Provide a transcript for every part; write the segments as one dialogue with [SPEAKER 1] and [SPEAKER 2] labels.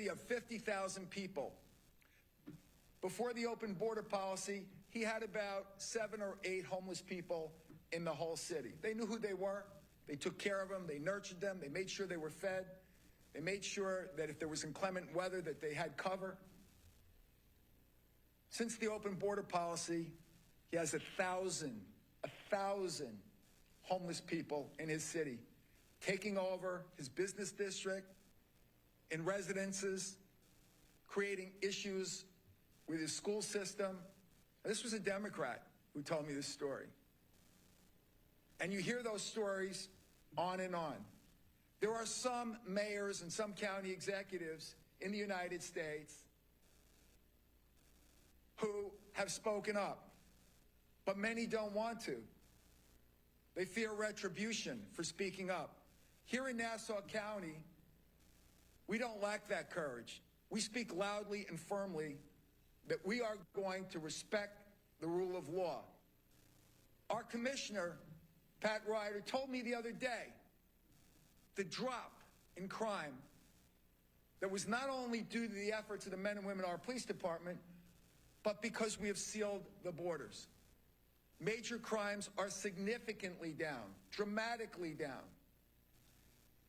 [SPEAKER 1] city of 50,000 people. Before the open border policy, he had about 7 or 8 homeless people in the whole city. They knew who they were. They took care of them. They nurtured them. They made sure they were fed. They made sure that if there was inclement weather that they had cover. Since the open border policy, he has 1,000 homeless people in his city, taking over his business district, in residences, creating issues with his school system. This was a Democrat who told me this story. And you hear those stories on and on. There are some mayors and some county executives in the United States who have spoken up, but many don't want to. They fear retribution for speaking up. Here in Nassau County, we don't lack that courage. We speak loudly and firmly that we are going to respect the rule of law. Our commissioner, Pat Ryder, told me the other day the drop in crime that was not only due to the efforts of the men and women of our police department, but because we have sealed the borders. Major crimes are significantly down, dramatically down.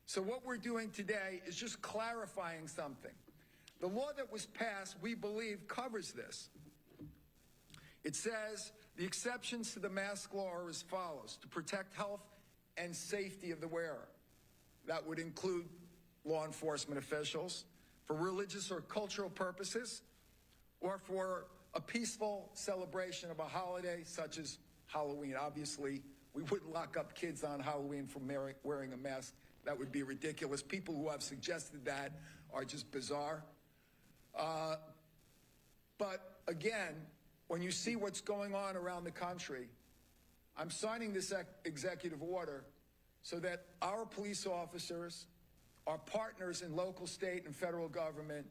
[SPEAKER 1] So what we're doing today is just clarifying something. The law that was passed, we believe, covers this. It says the exceptions to the mask law are as follows: to protect health and safety of the wearer. That would include law enforcement officials, for religious or cultural purposes, or for a peaceful celebration of a holiday such as Halloween. Obviously, we wouldn't lock up kids on Halloween for wearing a mask. That would be ridiculous. People who have suggested that are just bizarre. But again, when you see what's going on around the country, I'm signing this executive order so that our police officers, our partners in local, state, and federal government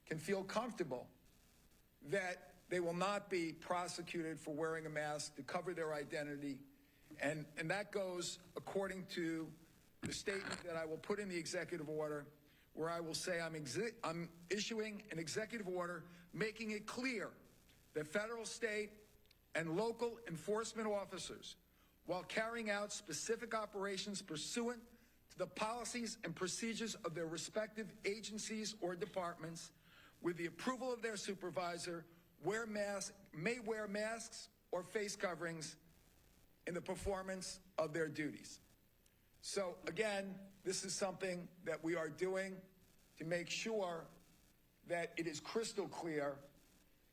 [SPEAKER 1] can feel comfortable that they will not be prosecuted for wearing a mask to cover their identity. And that goes according to the statement that I will put in the executive order, where I will say I'm issuing an executive order making it clear that federal, state, and local enforcement officers, while carrying out specific operations pursuant to the policies and procedures of their respective agencies or departments, with the approval of their supervisor, may wear masks or face coverings in the performance of their duties. So again, this is something that we are doing to make sure that it is crystal clear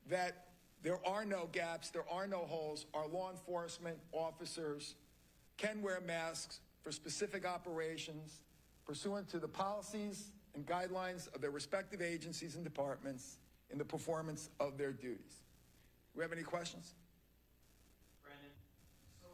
[SPEAKER 1] that there are no gaps, there are no holes. Our law enforcement officers can wear masks for specific operations pursuant to the policies and guidelines of their respective agencies and departments in the performance of their duties. Do we have any questions?
[SPEAKER 2] Brandon, so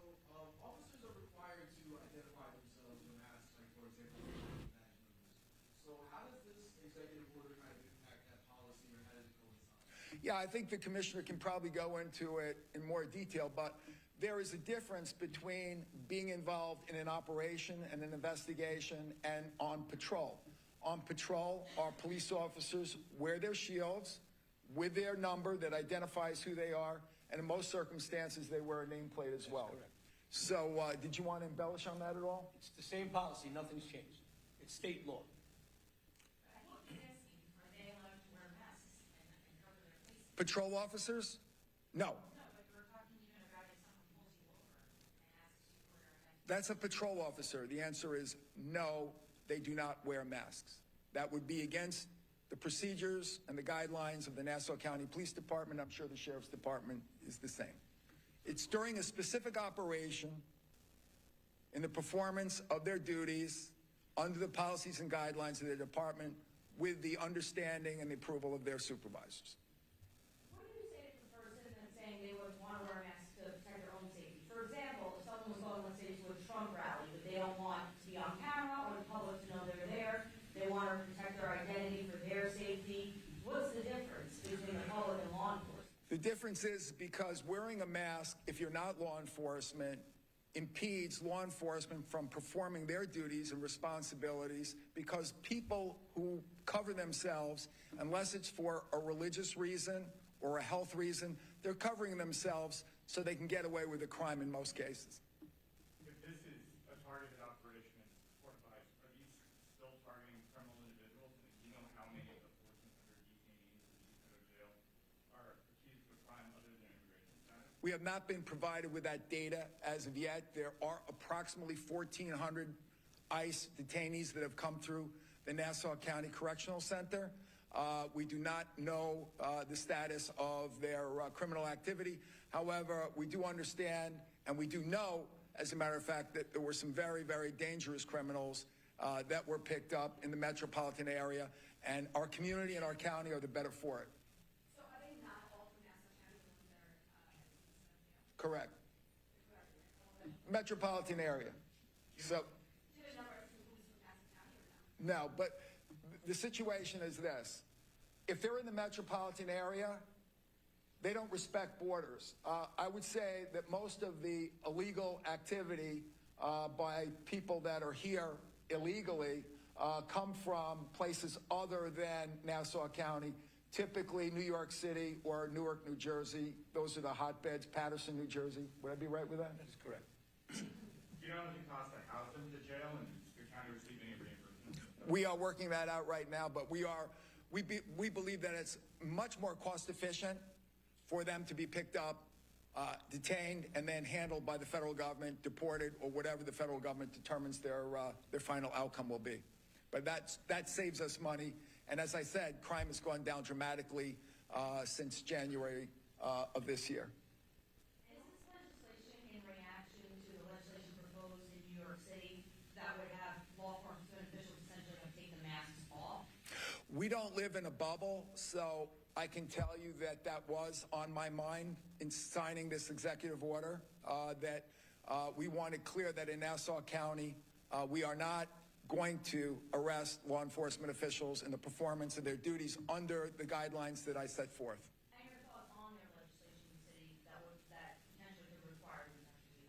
[SPEAKER 2] officers are required to identify themselves in masks, like for example, badge numbers. So how does this executive order kind of impact that policy, or how does it coincide?
[SPEAKER 1] Yeah, I think the commissioner can probably go into it in more detail, but there is a difference between being involved in an operation and an investigation and on patrol. On patrol, our police officers wear their shields with their number that identifies who they are, and in most circumstances, they wear a nameplate as well. So did you want to embellish on that at all?
[SPEAKER 3] It's the same policy. Nothing's changed. It's state law.
[SPEAKER 4] I think he's asking, are they allowed to wear masks and cover their faces?
[SPEAKER 1] Patrol officers? No.
[SPEAKER 4] No, but we're talking even about if someone pulls you over and asks you to wear a mask.
[SPEAKER 1] That's a patrol officer. The answer is no, they do not wear masks. That would be against the procedures and the guidelines of the Nassau County Police Department. I'm sure the Sheriff's Department is the same. It's during a specific operation in the performance of their duties under the policies and guidelines of their department with the understanding and the approval of their supervisors.
[SPEAKER 4] What do you say to the person that's saying they would want to wear a mask to protect their own safety? For example, if someone was going, let's say, to a Trump rally, but they don't want to be on camera or the public to know they're there, they want to protect their identity for their safety. What's the difference between the public and law enforcement?
[SPEAKER 1] The difference is because wearing a mask, if you're not law enforcement, impedes law enforcement from performing their duties and responsibilities, because people who cover themselves, unless it's for a religious reason or a health reason, they're covering themselves so they can get away with a crime in most cases.
[SPEAKER 5] If this is a targeted operation and supported by, are these still targeting criminal individuals? And do you know how many of the 1,400 detainees in Chicago jail are accused of a crime other than immigration status?
[SPEAKER 1] We have not been provided with that data as of yet. There are approximately 1,400 ICE detainees that have come through the Nassau County Correctional Center. We do not know the status of their criminal activity. However, we do understand, and we do know, as a matter of fact, that there were some very, very dangerous criminals that were picked up in the metropolitan area, and our community and our county are the better for it.
[SPEAKER 6] So are they not all from Nassau County, the ones that are
[SPEAKER 1] Correct. Metropolitan area. So,
[SPEAKER 6] do you have a number of who's from Nassau County or no?
[SPEAKER 1] no, but the situation is this. If they're in the metropolitan area, they don't respect borders. I would say that most of the illegal activity by people that are here illegally come from places other than Nassau County, typically New York City or Newark, New Jersey. Those are the hotbeds. Patterson, New Jersey. Would I be right with that?
[SPEAKER 3] That is correct.
[SPEAKER 5] Do you know how much it costs to house them in the jail, and does the county receive any reimbursement?
[SPEAKER 1] We are working that out right now, but we believe that it's much more cost efficient for them to be picked up, detained, and then handled by the federal government, deported, or whatever the federal government determines their final outcome will be. But that saves us money. And as I said, crime has gone down dramatically since January of this year.
[SPEAKER 4] Is this legislation in reaction to the legislation proposed in New York City that would have law enforcement officials essentially have to take the masks off?
[SPEAKER 1] We don't live in a bubble, so I can tell you that that was on my mind in signing this executive order, that we wanted clear that in Nassau County, we are not going to arrest law enforcement officials in the performance of their duties under the guidelines that I set forth.
[SPEAKER 4] And your thoughts on their legislation in the city that potentially could require them to do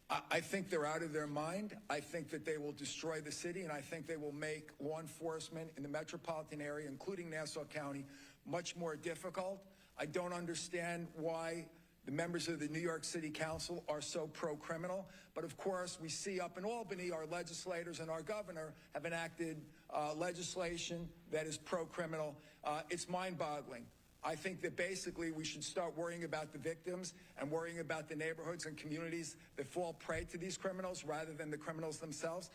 [SPEAKER 4] that?
[SPEAKER 1] I think they're out of their mind. I think that they will destroy the city, and I think they will make law enforcement in the metropolitan area, including Nassau County, much more difficult. I don't understand why the members of the New York City Council are so pro-criminal. But of course, we see up in Albany, our legislators and our governor have enacted legislation that is pro-criminal. It's mind-boggling. I think that basically we should start worrying about the victims and worrying about the neighborhoods and communities that fall prey to these criminals rather than the criminals themselves.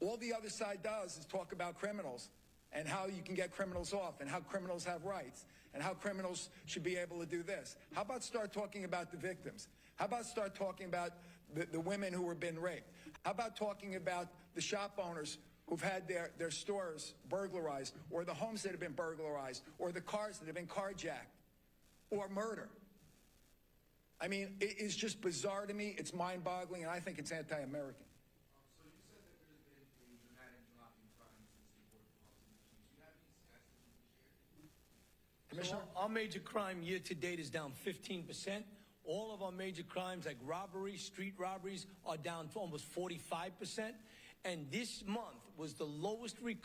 [SPEAKER 1] All the other side does is talk about criminals and how you can get criminals off and how criminals have rights and how criminals should be able to do this. How about start talking about the victims? How about start talking about the women who have been raped? How about talking about the shop owners who've had their stores burglarized, or the homes that have been burglarized, or the cars that have been carjacked, or murder? I mean, it is just bizarre to me. It's mind-boggling, and I think it's anti-American.
[SPEAKER 2] So you said that there's been a dramatic drop in crime since the border policy change. Do you have any stats that you can share?
[SPEAKER 1] Commissioner?
[SPEAKER 3] So our major crime year to date is down 15%. All of our major crimes like robbery, street robberies are down to almost 45%. And this month was the lowest recorded